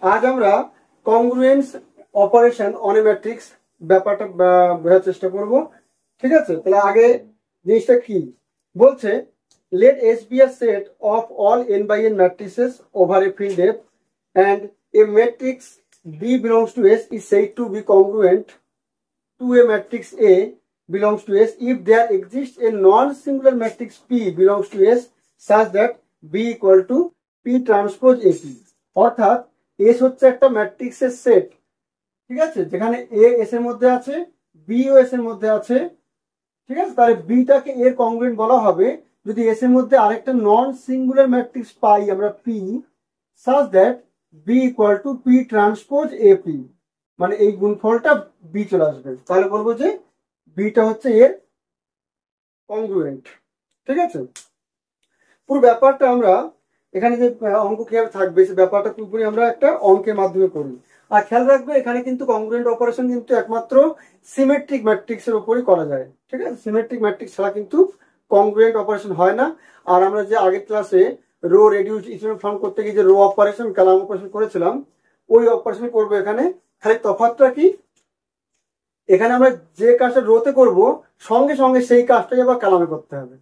আজ আমরা কংগ্রুয়েন্স operation on a matrix ব্যাপারটা বোঝার চেষ্টা করব। ঠিক আছে, তাহলে আগে জিনিসটা কি বলছে, let S be a set of all n by n matrices over a field F and a matrix B belongs to S is said to be congruent to a matrix A belongs to S if there exists a non-singular matrix P belongs to S such that B equal to P transpose AP। অর্থাৎ S হচ্ছে একটা ম্যাট্রিক্সের set, ঠিক আছে, যেখানে A S এর মধ্যে আছে, B ও S এর মধ্যে আছে। ঠিক আছে, তাহলে বিটাকে এর কংগ্রুয়েন্ট বলা হবে যদি এস এর মধ্যে আরেকটা নন সিঙ্গুলার ম্যাট্রিক্স পাই আমরা P, such that B equal to P transpose AP, মানে এই গুণফলটা বি চলে আসবে, তাহলে বলবো যে বিটা হচ্ছে এর কংগ্রুয়েন্ট। ঠিক আছে, পুরো ব্যাপারটা আমরা এখানে যে অঙ্ক কিভাবে থাকবে সে ব্যাপারটা পুরোপুরি আমরা একটা অঙ্কের মাধ্যমে করি। আর খেয়াল রাখবে এখানে কিন্তু কংগ্রুয়েন্ট অপারেশন কিন্তু একমাত্র সিমেট্রিক ম্যাট্রিক্সের উপরই করা যায়। ঠিক আছে, সিমেট্রিক ম্যাট্রিক্স ছাড়া কিন্তু কংগ্রুয়েন্ট অপারেশন হয় না। আর আমরা যে আগের ক্লাসে রো রেডিউসড ইকুয়েশন ফর্ম করতে গিয়ে যে রো অপারেশন কলাম অপারেশন করেছিলাম ওই অপারেশন করবো এখানে। খালি তফাৎটা কি, এখানে আমরা যে কাজটা রোতে করব সঙ্গে সঙ্গে সেই কাজটাই আবার কলামে করতে হবে,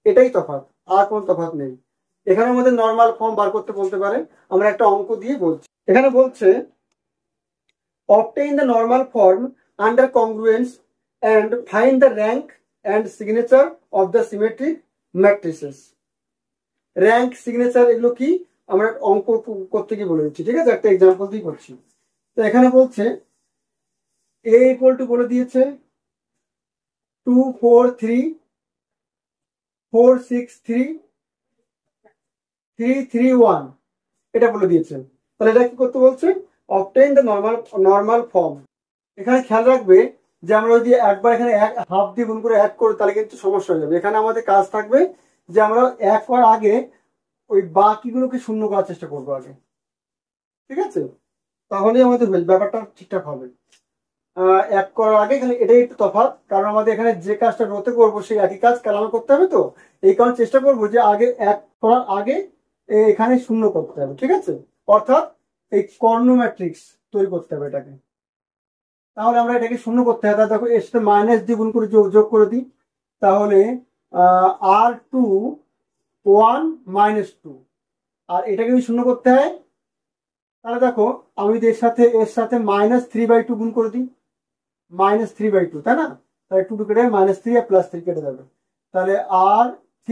এটাই তফাৎ, আর কোনো তফাৎ নেই। এখানে আমাদের নর্মাল ফর্ম বার করতে বলতে পারে, আমরা একটা অঙ্ক দিয়ে বলছি। এখানে বলছে obtain the normal form under congruence and find the rank and signature of the symmetric matrices। Rank signature এগুলো কি আমরা অঙ্ক করতে গিয়ে বলে দিচ্ছি। ঠিক আছে, একটা এক্সাম্পল দিয়ে করছি। তো এখানে বলছে a ইকুয়াল টু বলে দিয়েছে 2 4 3 4 6 3 3 3 1 এটা বলে দিয়েছে। তাহলে এটা কি করতে বলছে, obtain the normal form। এখানে খেয়াল রাখবে যে আমরা যদি একবার এখানে হাফ দিয়ে গুণ করে এক করি তাহলে কিন্তু সমস্যা হয়ে যাবে। এখানে আমাদের কাজ থাকবে যে আমরা এক করার আগে ওই বাকিগুলোকে শূন্য করার চেষ্টা করবো আগে। ঠিক আছে, তাহলে আমাদের ব্যাপারটা ঠিকঠাক হবে। এক করার আগে এখানে এটাই একটু তফাৎ, কারণ আমাদের এখানে যে কাজটা রোতে করবো সেই একই কাজ কলামে করতে হবে। তো এই কারণে চেষ্টা করবো যে আগে এক করার আগে এখানে শূন্য করতে হবে। ঠিক আছে, অর্থাৎ এই কর্ণ ম্যাট্রিক্স তৈরি করতে হবে এটাকে। তাহলে আমরা এটাকে শূন্য করতে হবে, দেখো এর সাথে মাইনাস দিয়ে গুণ করে যোগ করে দিই, তাহলে R2 1 -2, আর এটাকে যদি শূন্য করতে হয় তাহলে দেখো আমি যদি এর সাথে -3/2 গুণ করে দিই, -3/2, তাই না? তাহলে 2 কেটে -3 আর +3 কেটে যাবে, তাহলে R3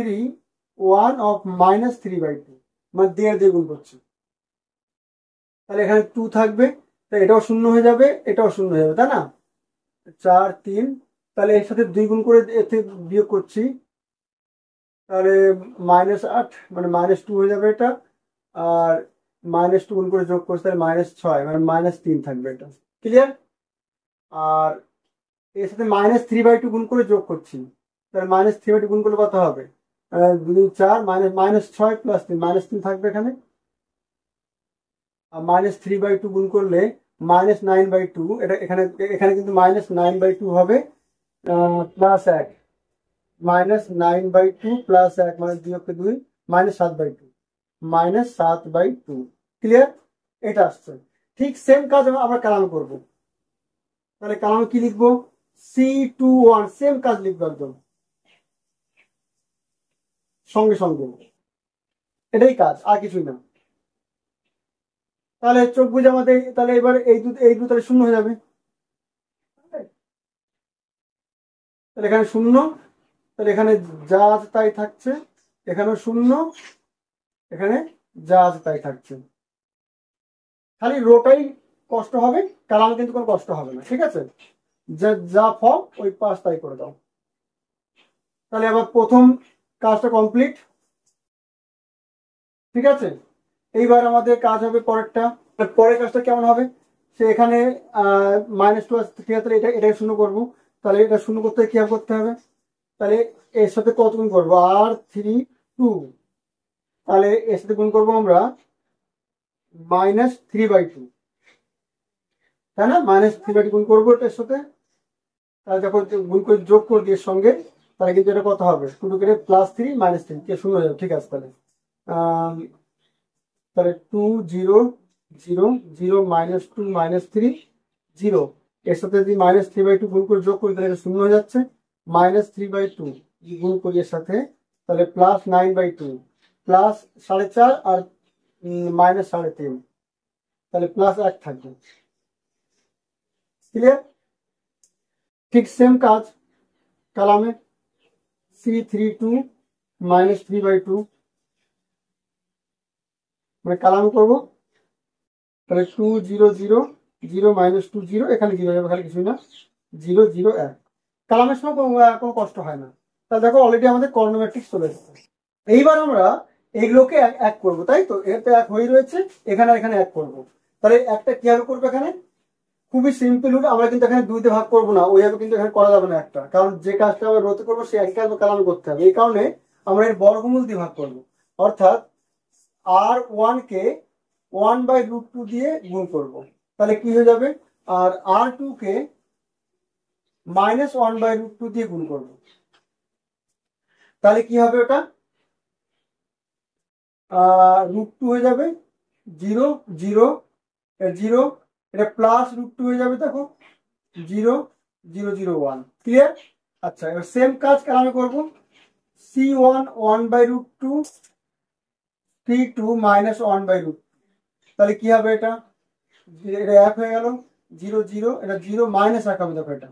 1 of -3/2, মানে দিয়ে গুণ করছি, তাহলে এখানে 2 থাকবে, তাই এটাও শূন্য হয়ে যাবে, এটাও শূন্য হয়ে যাবে, তাই না? 4 3, তাহলে এর সাথে 2 গুণ করে এতে বিয়োগ করছি, তাহলে -8 মানে -2 হয়ে যাবে এটা, আর -2 গুণ করে যোগ করছি তাহলে -6 মানে -3 থাকবে, এটা ক্লিয়ার? আর এর সাথে -3/2 গুণ করে যোগ করছি, তাহলে -3/2 গুণ করলে কত হবে, 2 4 -6 + 3 -3 থাকবে এখানে, আর -3/2 গুণ করলে -9/2, এটা এখানে কিন্তু -9/2 হবে, +1 -9/2 +1 মানে 2 -7/2 -7/2, ক্লিয়ার? এটা আসছে। ঠিক সেম কাজ আমরা কলামে করবো, তাহলে কলামে কি লিখবো, C21, সেম কাজ লিখবো একদম সঙ্গে সঙ্গে, এটাই কাজ, আর কিছুই না। তাহলে চোখ বুঝে আমাদের, তাহলে এবার এই দু তাহলে শূন্য হয়ে যাবে, তাহলে এখানে শূন্য, তাহলে এখানে যা আছে তাই থাকছে, এখানেও শূন্য, এখানে যা আছে তাই থাকছে, খালি রোটাই কষ্ট হবে, কালাম কিন্তু কোনো কষ্ট হবে না। ঠিক আছে, যা ফর্ম ওই পাশ তাই করে দাও। তাহলে আবার প্রথম কাজটা কমপ্লিট। ঠিক আছে, এইবার আমাদের কাজ হবে পরেরটা। পরের কাজটা কেমন হবে, সে এখানে -2 আসছে, ঠিক আছে, এটাকে শূন্য করবো, তাহলে এটা শূন্য করতে কি করতে হবে, তাহলে এর সাথে কত গুণ করবো, R3 2, তাহলে এর সাথে গুণ করবো আমরা -3/2, তাই না? -3/2 গুণ করবো এটার সাথে, তাহলে যখন গুণ করে যোগ করে দিয়ে সঙ্গে, তাহলে কিন্তু এটা কত হবে, 2 কেটে +3 -3 কে শূন্য হয়ে যাবে। ঠিক আছে, তাহলে 2 0 0 0 -2 -3 0, এর সাথে যদি -3/2 গুণ করে যোগ করি তাহলে এটা শূন্য হয়ে যাচ্ছে, -3/2 গুণ করি এর সাথে তাহলে +9/2 প্লাস 4.5 আর -3.5 তাহলে +1 থাকবে। ক্লিয়ার? ঠিক সেম কাজ কালামে C32 -3/2 মানে কালামে করবো, তাহলে 2 0 0 0 -2 0, এখানে 0 যাবে, খালি কিছুই না, 0 0 1। কালামের সময় কোনো কষ্ট হয় না। তাহলে দেখো অলরেডি আমাদের কর্ণ ম্যাট্রিক্স চলে এসেছে। এইবার আমরা এইগুলোকে এক করবো, তাই তো? এটা এক হয়ে রয়েছে, এখানে এখানে এক করবো। তাহলে একটা কিভাবে করবো? এখানে খুবই সিম্পল হবে, আমরা কিন্তু এখানে দুইতে ভাগ করবো না, ওইভাবে কিন্তু এখানে করা যাবে না একটা, কারণ যে কাজটা আমরা রোতে করবো সেই একই কাজ কালামে করতে হবে। এই কারণে আমরা এর বর্গমূল দিয়ে ভাগ করবো, অর্থাৎ R1 কে 1/√2 দিয়ে গুণ করব, তাহলে কি হয়ে যাবে? আর R2 কে -1/√2 দিয়ে গুণ করব, তাহলে কি হবে? ওটা √2 হয়ে যাবে, 0 0 0, এটা +√2 হয়ে যাবে, দেখো 0 0 0 1। ক্লিয়ার? আচ্ছা, এবার সেম কাজ কালামে করব, C1 1/√2 C2 -1/√2, তাহলে কি হবে? এটা এটা 1 হয়ে গেল, 0 0, এটা 0 -1 হবে, দেখো এটা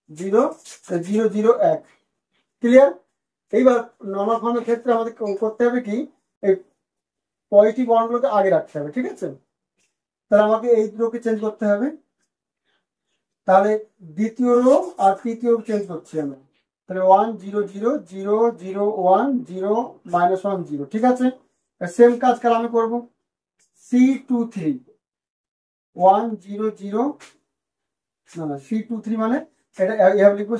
0 0 0 1। ক্লিয়ার? এইবার নরমাল ফর্মের ক্ষেত্রে আমাদের করতে হবে কি, এই পজিটিভ ওয়ানগুলোকে আগে রাখতে হবে, ঠিক আছে? তাহলে আমাকে এই দুটোকে চেঞ্জ করতে হবে, তাহলে দ্বিতীয় রো আর তৃতীয় চেঞ্জ করছি আমরা, তাহলে 1 0 0 0 0 1 0 -1 0, ঠিক আছে? সেম কাজ কালামে করব, C23 1 0 0, না C23 মানে এটা এভাবে লিখবো,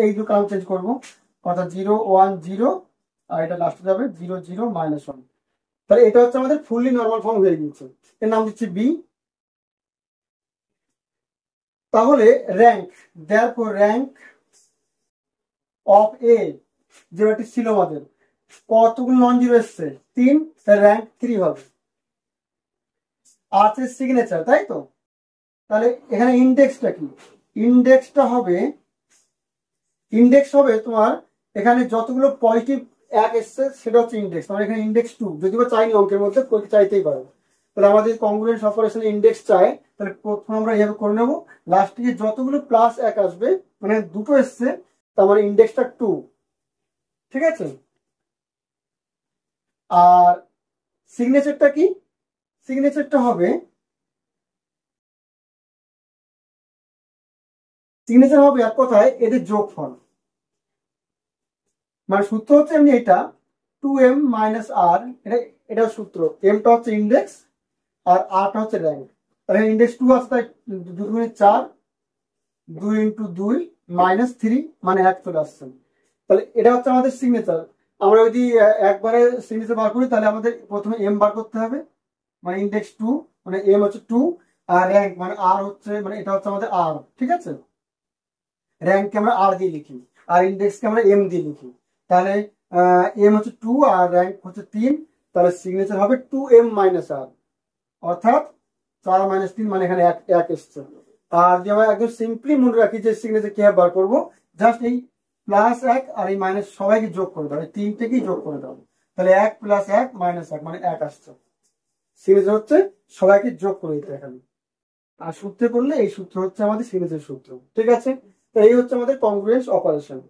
এই দুটো কালাম চেঞ্জ করবো, অর্থাৎ 0 1 0, আর এটা লাস্টে যাবে 0 0 -1। তাহলে এটা হচ্ছে আমাদের ফুললি নরমাল ফর্ম হয়ে গিয়েছে, এর নাম দিচ্ছি বি। তাহলে র্যাঙ্ক, দেয়ারফর র্যাঙ্ক অফ এ, যেটা ছিল আমাদের, কতগুলো নন জিরো এসছে? 3, র্যাঙ্ক 3 হবে। আছে সিগনেচার, তাই তো? তাহলে এখানে ইন্ডেক্সটা কি? ইন্ডেক্সটা হবে, ইন্ডেক্স হবে তোমার এখানে যতগুলো পজিটিভ 1 এসছে সেটা হচ্ছে ইন্ডেক্স। আমরা এখানে ইন্ডেক্স 2 যদি বা চাইনি অঙ্কের মধ্যে, চাইতেই পারো। তাহলে আমাদের কংগ্রুয়েন্স অপারেশনে ইন্ডেক্স চাই, তাহলে প্রথমে আমরা এইভাবে করে নেবো, লাস্টে যতগুলো +1 আসবে, মানে দুটো এসছে, তার মানে ইন্ডেক্সটা 2, ঠিক আছে? আর সিগনেচারটা কি? সিগনেচারটা হবে, সিগনেচার হবে এক কথায় এদের যোগফল, মানে সূত্র হচ্ছে এমনি এটা 2m - r, এটা সূত্র, এমটা হচ্ছে ইন্ডেক্স আর আরটা হচ্ছে র্যাঙ্ক। তাহলে ইন্ডেক্স 2 আছে, তাই 2 × 4, 2 × 2 -3 মানে 1 চলে আসছে। তাহলে এটা হচ্ছে আমাদের সিগনেচার। আমরা যদি একবারে সিগনেচার বার করি তাহলে আমাদের প্রথমে এম বার করতে হবে, মানে ইন্ডেক্স 2, মানে এম হচ্ছে 2, আর র্যাঙ্ক মানে আর হচ্ছে, মানে এটা হচ্ছে আমাদের আর, ঠিক আছে? র্যাঙ্ককে আমরা আর দিয়ে লিখি, আর ইন্ডেক্সকে আমরা এম দিয়ে লিখি। তাহলে এম হচ্ছে 2 আর র্যাঙ্ক হচ্ছে 3, তাহলে সিগনেচার হবে 2m - r, অর্থাৎ 4 - 3 মানে এখানে 1 এসছে। আর যে আমরা একদম সিম্পলি মনে রাখি যে সিগনেচার কিভাবে বার করবো, জাস্ট এই +1 আর এই মাইনাস সবাইকে যোগ করে দাও, এই 3টেকেই যোগ করে দাও, তাহলে 1 + 1 - 1 মানে 1 আসছে। সিগনেচার হচ্ছে সবাইকে যোগ করে দিতে এখানে, আর সূত্রে করলে এই সূত্র হচ্ছে আমাদের সিগনেচার সূত্র, ঠিক আছে? তো এই হচ্ছে আমাদের কংগ্রুয়েন্স অপারেশন।